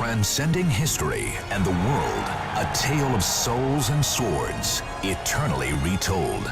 Transcending history and the world, a tale of souls and swords, eternally retold.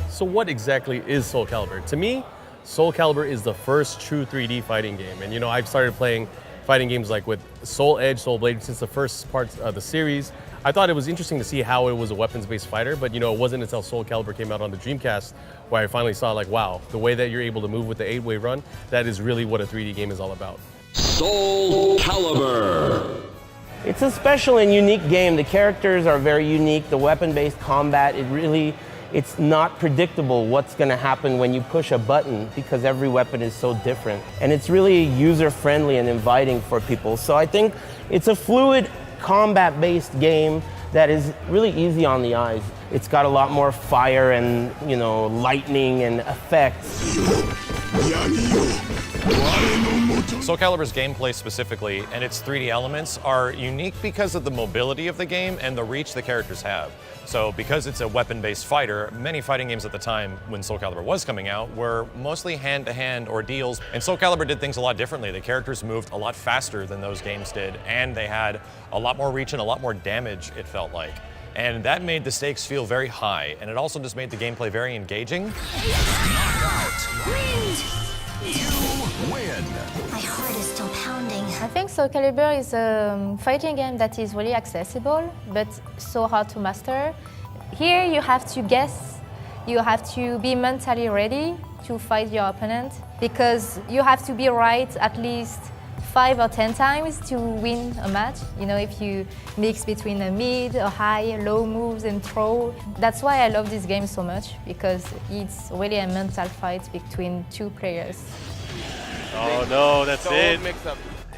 So what exactly is Soul Calibur? To me, Soul Calibur is the first true 3D fighting game. And you know, I've started playing fighting games like with Soul Edge, Soul Blade since the first parts of the series. I thought it was interesting to see how it was a weapons-based fighter, but you know, it wasn't until Soul Calibur came out on the Dreamcast where I finally saw like, wow, the way that you're able to move with the 8-way run, that is really what a 3D game is all about. Soul Calibur. It's a special and unique game. The characters are very unique. The weapon-based combat, it's not predictable what's going to happen when you push a button because every weapon is so different. And it's really user-friendly and inviting for people. So I think it's a fluid combat-based game that is really easy on the eyes. It's got a lot more fire and, you know, lightning and effects. Soul Calibur's gameplay specifically and its 3D elements are unique because of the mobility of the game and the reach the characters have. So because it's a weapon-based fighter, many fighting games at the time when Soul Calibur was coming out were mostly hand-to-hand ordeals, and Soul Calibur did things a lot differently. The characters moved a lot faster than those games did, and they had a lot more reach and a lot more damage, it felt like. And that made the stakes feel very high, and it also just made the gameplay very engaging. Knockout. You win. My heart is still pounding. I think Soul Calibur is a fighting game that is really accessible, but so hard to master. Here you have to guess, you have to be mentally ready to fight your opponent, because you have to be right at least 5 or 10 times to win a match. You know, if you mix between a mid, a high, low moves and throw. That's why I love this game so much, because it's really a mental fight between two players. Oh no, that's it.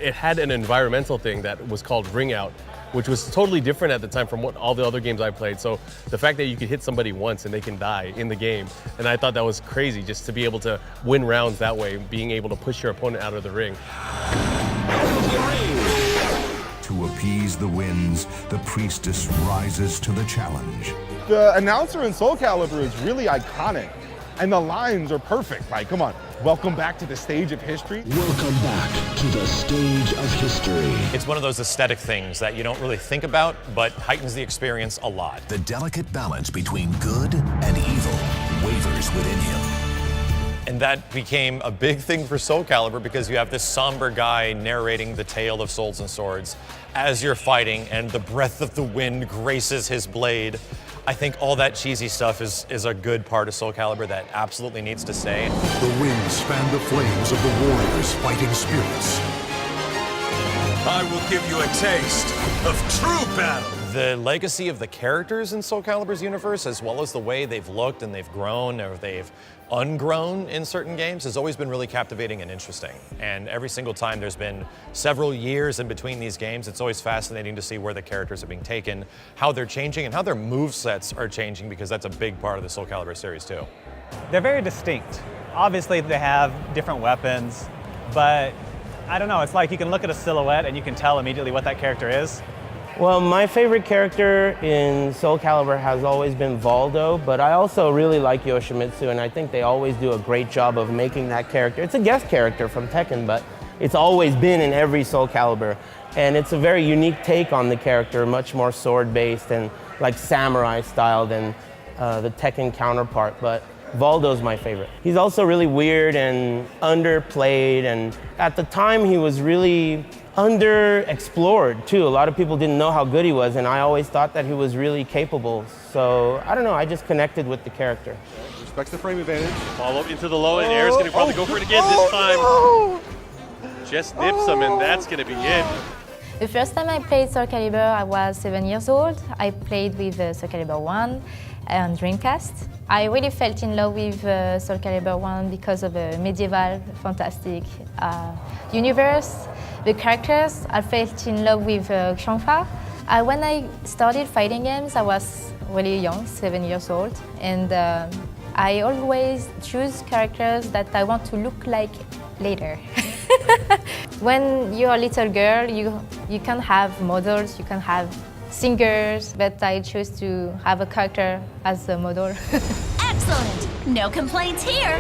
It had an environmental thing that was called Ring Out, which was totally different at the time from what all the other games I played. So the fact that you could hit somebody once and they can die in the game, and I thought that was crazy just to be able to win rounds that way, being able to push your opponent out of the ring. To appease the winds, the priestess rises to the challenge. The announcer in Soul Calibur is really iconic, and the lines are perfect. Like, come on, welcome back to the stage of history. Welcome back to the stage of history. It's one of those aesthetic things that you don't really think about, but heightens the experience a lot. The delicate balance between good and evil wavers within him. And that became a big thing for Soul Calibur because you have this somber guy narrating the tale of souls and swords as you're fighting, and the breath of the wind graces his blade. I think all that cheesy stuff is a good part of Soul Calibur that absolutely needs to stay. The winds fan the flames of the warriors' fighting spirits. I will give you a taste of true battle. The legacy of the characters in Soul Calibur's universe, as well as the way they've looked and they've grown or they've ungrown in certain games, has always been really captivating and interesting. And every single time there's been several years in between these games, it's always fascinating to see where the characters are being taken, how they're changing, and how their movesets are changing, because that's a big part of the Soul Calibur series too. They're very distinct. Obviously they have different weapons, but I don't know, it's like you can look at a silhouette and you can tell immediately what that character is. Well, my favorite character in Soul Calibur has always been Valdo, but I also really like Yoshimitsu, and I think they always do a great job of making that character. It's a guest character from Tekken, but it's always been in every Soul Calibur. And it's a very unique take on the character, much more sword-based and like samurai style than the Tekken counterpart, but Valdo's my favorite. He's also really weird and underplayed, and at the time he was really underexplored too. A lot of people didn't know how good he was, and I always thought that he was really capable. So I don't know, I just connected with the character. Respects the frame advantage. Follow up into the low, and Air's gonna probably go for it again this time. No. Just nips him, and that's gonna be it. The first time I played Soul Calibur, I was 7 years old. I played with Soul Calibur 1 on Dreamcast. I really felt in love with Soul Calibur 1 because of a medieval, fantastic universe. The characters, I felt in love with Xiangfa, When I started fighting games, I was really young, 7 years old, and I always choose characters that I want to look like later. When you're a little girl, you can have models, you can have singers, but I choose to have a character as a model. Excellent! No complaints here!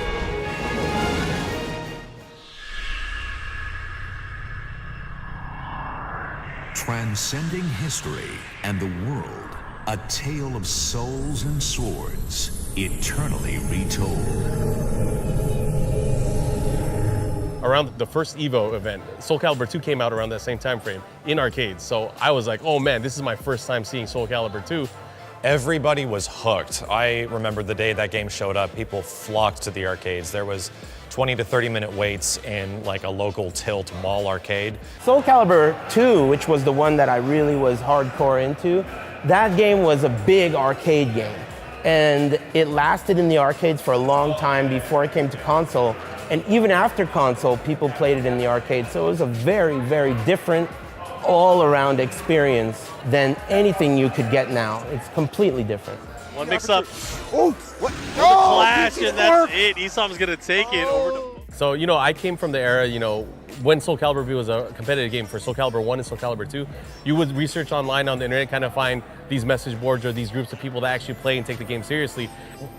Transcending history and the world, a tale of souls and swords, eternally retold. Around the first EVO event, Soul Calibur 2 came out around that same time frame in arcades. So I was like, oh man, this is my first time seeing Soul Calibur 2. Everybody was hooked. I remember the day that game showed up, people flocked to the arcades. There was 20 to 30 minute waits in like a local Tilt mall arcade. Soul Calibur 2, which was the one that I really was hardcore into, that game was a big arcade game. And it lasted in the arcades for a long time before it came to console. And even after console, people played it in the arcade. So it was a very, very different all-around experience than anything you could get now. It's completely different. One mix up. Oh, what? Oh, flash, and that's it. Esam's gonna take it over to... So, you know, I came from the era, you know, when Soul Calibur was a competitive game for Soul Calibur 1 and Soul Calibur 2, you would research online on the internet, kind of find these message boards or these groups of people that actually play and take the game seriously.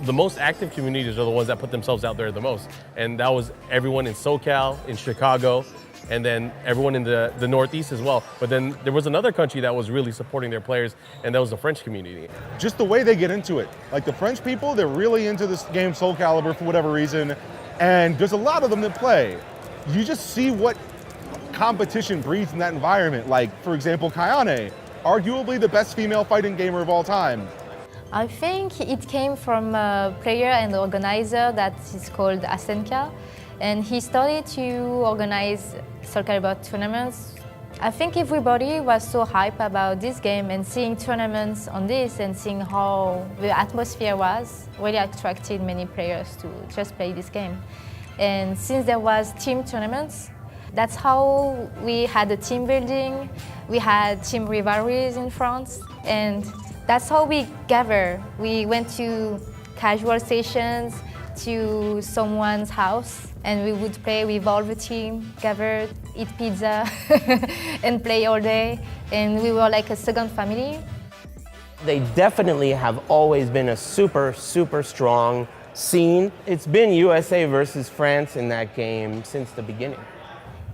The most active communities are the ones that put themselves out there the most. And that was everyone in SoCal, in Chicago, and then everyone in the Northeast as well. But then there was another country that was really supporting their players, and that was the French community. Just the way they get into it. Like the French people, they're really into this game Soul Calibur for whatever reason. And there's a lot of them that play. You just see what competition breeds in that environment. Like, for example, Kayane, arguably the best female fighting gamer of all time. I think it came from a player and organizer that is called Asenka. And he started to organize Soul Calibur tournaments. I think everybody was so hyped about this game, and seeing tournaments on this and seeing how the atmosphere was really attracted many players to just play this game. And since there was team tournaments, that's how we had the team building, we had team rivalries in France, and that's how we gather. We went to casual sessions, to someone's house, and we would play with all the team, gather, eat pizza, and play all day. And we were like a second family. They definitely have always been a super, super strong scene. It's been USA versus France in that game since the beginning.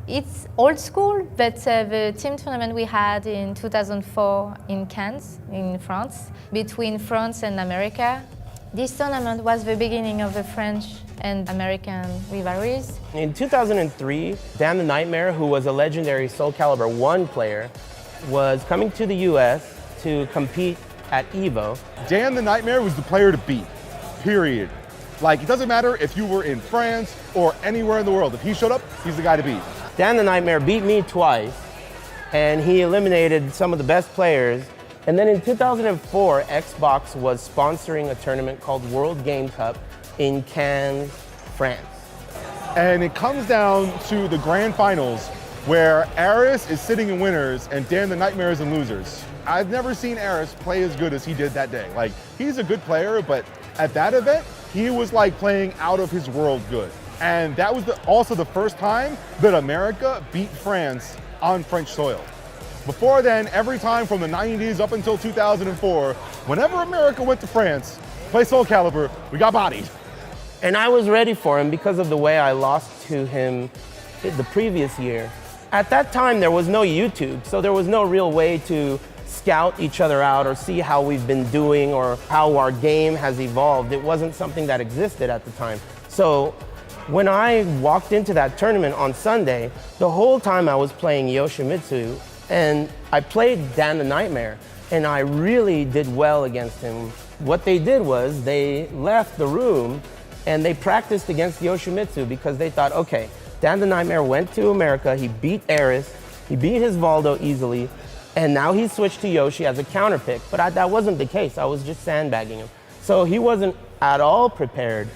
It's old school, but the team tournament we had in 2004 in Cannes, in France, between France and America, this tournament was the beginning of the French and American rivalries. In 2003, Dan the Nightmare, who was a legendary Soul Calibur 1 player, was coming to the US to compete at EVO. Dan the Nightmare was the player to beat, period. Like, it doesn't matter if you were in France or anywhere in the world. If he showed up, he's the guy to beat. Dan the Nightmare beat me twice, and he eliminated some of the best players. And then in 2004, Xbox was sponsoring a tournament called World Game Cup in Cannes, France. And it comes down to the grand finals where Aris is sitting in winners and Dan the Nightmare is in losers. I've never seen Aris play as good as he did that day. Like, he's a good player, but at that event, he was like playing out of his world good. And that was also the first time that America beat France on French soil. Before then, every time from the 90s up until 2004, whenever America went to France, play Soul Calibur, we got bodied. And I was ready for him because of the way I lost to him the previous year. At that time, there was no YouTube, so there was no real way to scout each other out or see how we've been doing or how our game has evolved. It wasn't something that existed at the time. So when I walked into that tournament on Sunday, the whole time I was playing Yoshimitsu, and I played Dan the Nightmare, and I really did well against him. What they did was they left the room and they practiced against Yoshimitsu because they thought, okay, Dan the Nightmare went to America, he beat Aris, he beat his Valdo easily, and now he switched to Yoshi as a counter pick. But that wasn't the case, I was just sandbagging him. So he wasn't at all prepared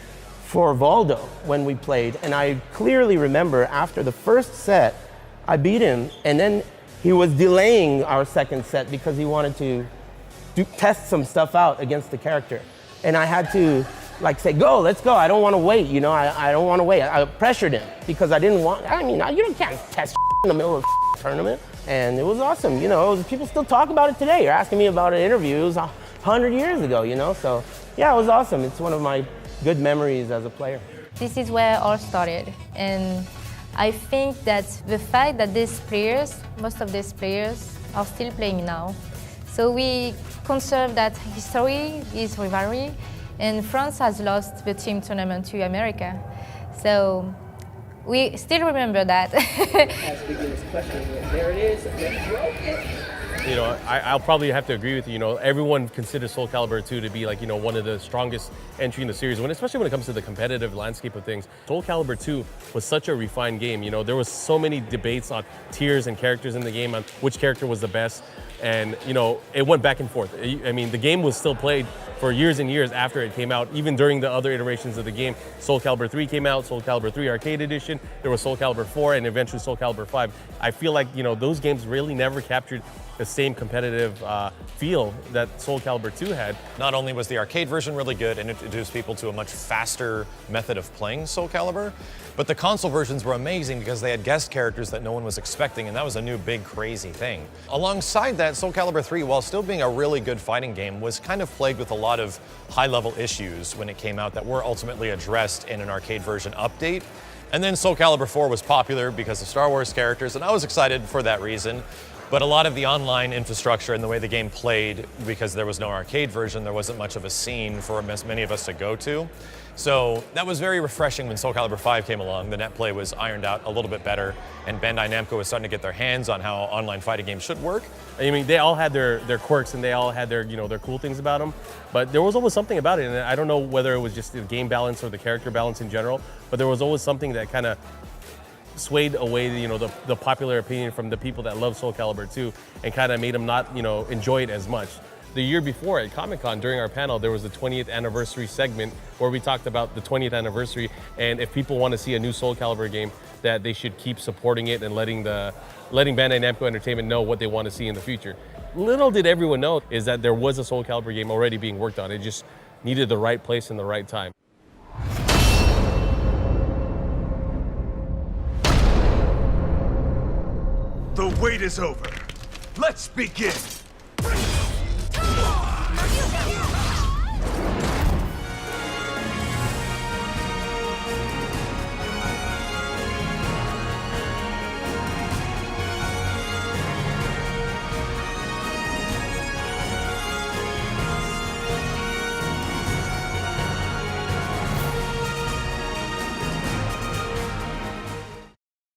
for Valdo when we played. And I clearly remember after the first set, I beat him, and then he was delaying our second set because he wanted to test some stuff out against the character. And I had to like say, go, let's go. I don't want to wait, you know, I don't want to wait. I pressured him because I didn't want, I mean, you can't test in the middle of a tournament. And it was awesome, you know, people still talk about it today. You're asking me about an interview, it was 100 years ago, you know? So yeah, it was awesome. It's one of my good memories as a player. This is where it all started. And I think that the fact that these players, most of these players, are still playing now. So we conserve that history, this rivalry, and France has lost the team tournament to America. So we still remember that. As begins question, there it is, You know, I'll probably have to agree with you. You know, everyone considers Soul Calibur 2 to be like, you know, one of the strongest entry in the series, especially when it comes to the competitive landscape of things. Soul Calibur 2 was such a refined game. You know, there was so many debates on tiers and characters in the game, on which character was the best. And, you know, it went back and forth. I mean, the game was still played for years and years after it came out, even during the other iterations of the game. Soul Calibur 3 came out, Soul Calibur 3 Arcade Edition, there was Soul Calibur 4, and eventually Soul Calibur 5. I feel like, you know, those games really never captured the same competitive feel that Soul Calibur 2 had. Not only was the arcade version really good and introduced people to a much faster method of playing Soul Calibur, but the console versions were amazing because they had guest characters that no one was expecting, and that was a new big crazy thing. Alongside that, Soul Calibur 3, while still being a really good fighting game, was kind of plagued with a lot of high-level issues when it came out that were ultimately addressed in an arcade version update. And then Soul Calibur 4 was popular because of Star Wars characters, and I was excited for that reason. But a lot of the online infrastructure and the way the game played, because there was no arcade version, there wasn't much of a scene for many of us to go to. So that was very refreshing when Soul Calibur 5 came along. The net play was ironed out a little bit better, and Bandai Namco was starting to get their hands on how online fighting games should work. I mean, they all had their quirks and they all had their, you know, their cool things about them, but there was always something about it. And I don't know whether it was just the game balance or the character balance in general, but there was always something that kind of swayed away, you know, the popular opinion from the people that love Soul Calibur 2 and kind of made them not, you know, enjoy it as much. The year before at Comic-Con, during our panel, there was the 20th anniversary segment where we talked about the 20th anniversary, and if people want to see a new Soul Calibur game, that they should keep supporting it and letting Bandai Namco Entertainment know what they want to see in the future. Little did everyone know is that there was a Soul Calibur game already being worked on. It just needed the right place and the right time. The wait is over. Let's begin.